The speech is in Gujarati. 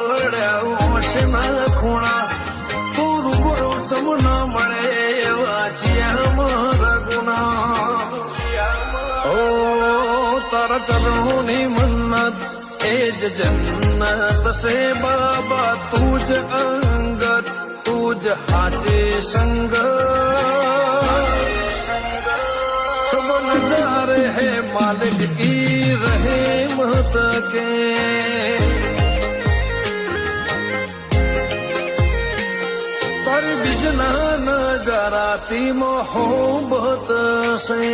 પડ્યા ઓશના ખૂણા તું રૂબરૂ સમના મળે એવા ચિયા મારા ગુના ઓ તારા ચરણોની મન્નત એ જ જન્નત સે બાબા તું જ અંગત તું જ હાચે સંગ सब नजारे है मालिक की रहमत के तारी बिजना नजाराती मोहब्बत से